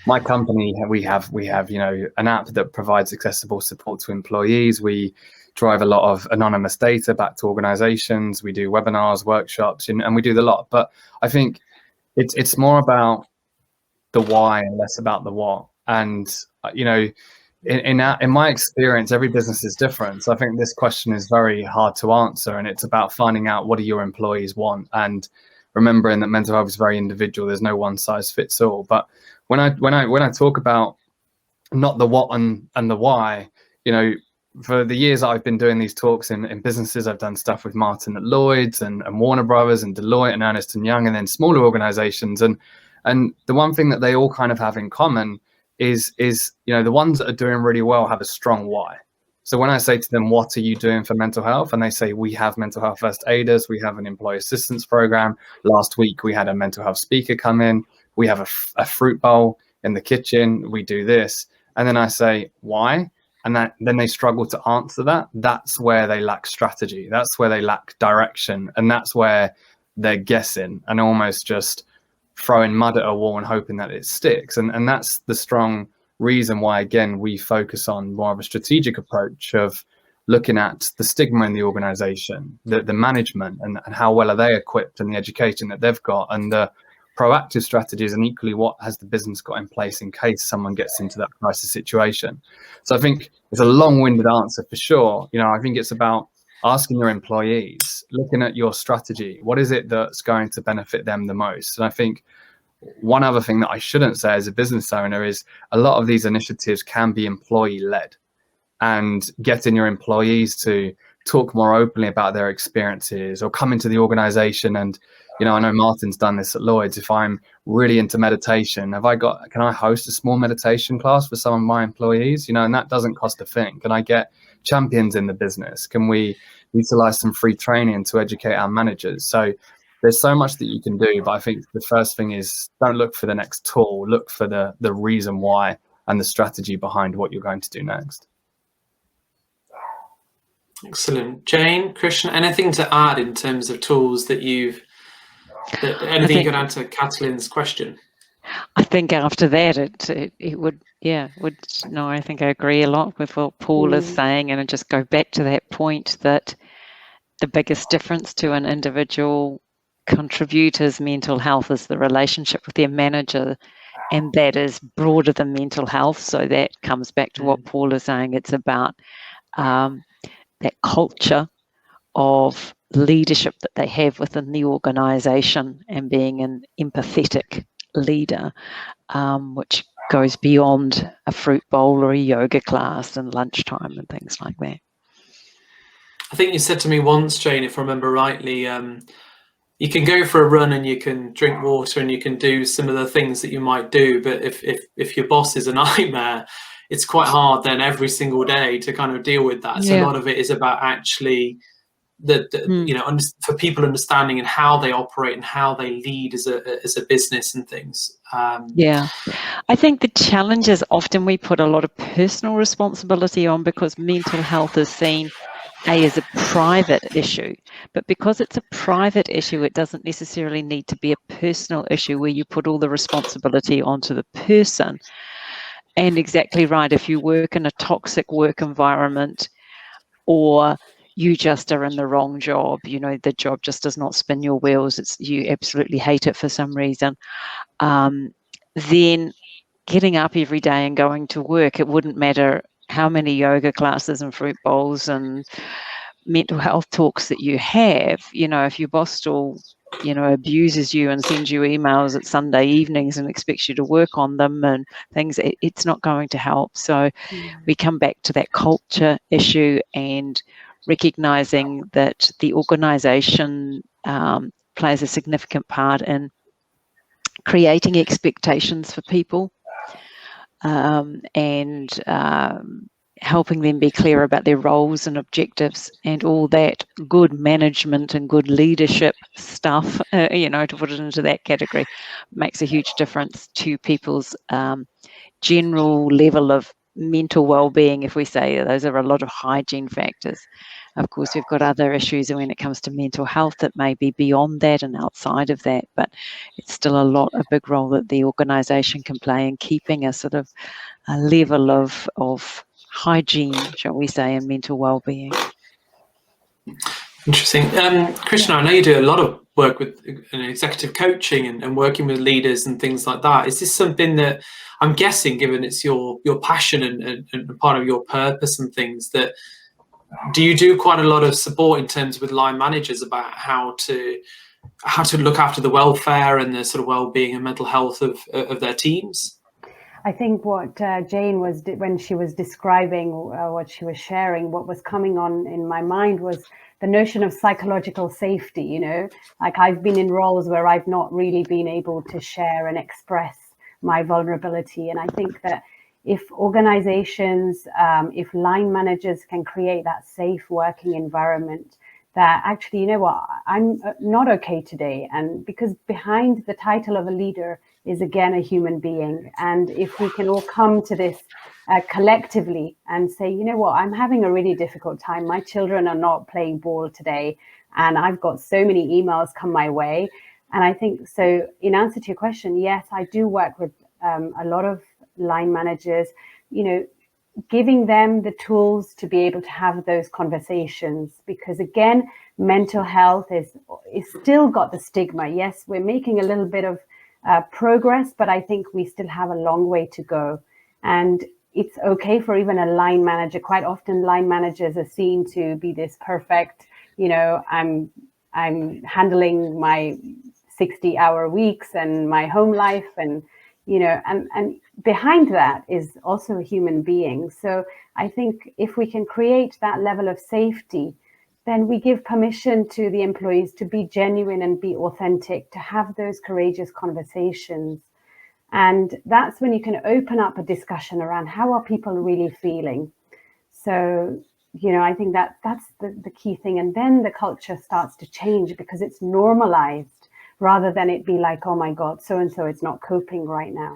my company, we have an app that provides accessible support to employees. We drive a lot of anonymous data back to organizations. We do webinars, workshops, and we do the lot. But I think it's more about the why and less about the what. And in my experience, every business is different. So I think this question is very hard to answer, and it's about finding out what do your employees want, and remembering that mental health is very individual. There's no one size fits all. But when I talk about not the what and the why, for the years that I've been doing these talks in businesses, I've done stuff with Martin at Lloyd's and Warner Brothers and Deloitte and Ernst & Young, and then smaller organizations. And the one thing that they all kind of have in common is the ones that are doing really well have a strong why. So when I say to them, what are you doing for mental health? And they say, we have mental health first aiders. We have an employee assistance program. Last week, we had a mental health speaker come in. We have a fruit bowl in the kitchen. We do this. And then I say, why? And then they struggle to answer that. That's where they lack strategy. That's where they lack direction. And that's where they're guessing and almost just throwing mud at a wall and hoping that it sticks. And that's the strong reason why, again, we focus on more of a strategic approach of looking at the stigma in the organization, the management, and how well are they equipped, and the education that they've got, and the proactive strategies, and equally what has the business got in place in case someone gets into that crisis situation. So I think it's a long-winded answer for sure. I think it's about asking your employees, looking at your strategy, what is it that's going to benefit them the most? And I think one other thing that I shouldn't say as a business owner is a lot of these initiatives can be employee-led, and getting your employees to talk more openly about their experiences or come into the organization. And I know Martin's done this at Lloyd's. If I'm really into meditation, can I host a small meditation class for some of my employees? And that doesn't cost a thing. Can I get champions in the business? Can we utilize some free training to educate our managers? So there's so much that you can do, but I think the first thing is don't look for the next tool, look for the reason why and the strategy behind what you're going to do next. Excellent. Jane, Krishna, anything to add in terms of tools that you could answer Catalin's question? I think after that, it would, no, I think I agree a lot with what Paul is saying, and I just go back to that point that the biggest difference to an individual contributor's mental health is the relationship with their manager, and that is broader than mental health. So that comes back to what Paul is saying. It's about that culture of leadership that they have within the organization, and being an empathetic leader, which goes beyond a fruit bowl or a yoga class and lunchtime and things like that. I think you said to me once, Jane, if I remember rightly, you can go for a run and you can drink water and you can do some of the things that you might do, but if your boss is a nightmare, it's quite hard then every single day to kind of deal with that. So a lot of it is about actually for people understanding and how they operate and how they lead as a business and things. I think the challenge is often we put a lot of personal responsibility on, because mental health is seen as a private issue, but because it's a private issue, it doesn't necessarily need to be a personal issue where you put all the responsibility onto the person. And exactly right, if you work in a toxic work environment, or you just are in the wrong job, the job just does not spin your wheels, you absolutely hate it for some reason, then getting up every day and going to work, it wouldn't matter how many yoga classes and fruit bowls and mental health talks that you have. If your boss still abuses you and sends you emails at Sunday evenings and expects you to work on them and things, it's not going to help. So we come back to that culture issue and recognizing that the organization plays a significant part in creating expectations for people, and helping them be clear about their roles and objectives, and all that good management and good leadership stuff, to put it into that category, makes a huge difference to people's general level of mental well-being. If we say those are a lot of hygiene factors, Of course, we've got other issues when it comes to mental health that may be beyond that and outside of that, but it's still a big role that the organisation can play in keeping a sort of a level of hygiene, shall we say, and mental well-being. Interesting. Krishna, I know you do a lot of work with executive coaching and working with leaders and things like that. Is this something that, I'm guessing, given it's your passion and part of your purpose and things, that do you do quite a lot of support in terms with line managers about how to look after the welfare and the sort of well-being and mental health of their teams? I think what Jane was, when she was describing what she was sharing, what was coming on in my mind was the notion of psychological safety. You know, like I've been in roles where I've not really been able to share and express my vulnerability. And I think that if organizations, if line managers can create that safe working environment, that actually, you know what, I'm not okay today. And because behind the title of a leader is again a human being. And if we can all come to this collectively and say, you know what, I'm having a really difficult time. My children are not playing ball today. And I've got so many emails come my way. And I think, so in answer to your question, yes, I do work with a lot of line managers, you know, giving them the tools to be able to have those conversations, because again, mental health is still got the stigma. Yes, we're making a little bit of progress, but I think we still have a long way to go. And it's okay for even a line manager. Quite often line managers are seen to be this perfect, you know, I'm handling my 60-hour weeks and my home life, and you know, and behind that is also a human being. So I think if we can create that level of safety, then we give permission to the employees to be genuine and be authentic, to have those courageous conversations. And that's when you can open up a discussion around how are people really feeling. So, you know, I think that's the key thing. And then the culture starts to change because it's normalized, rather than it be like, oh my God, so-and-so is not coping right now.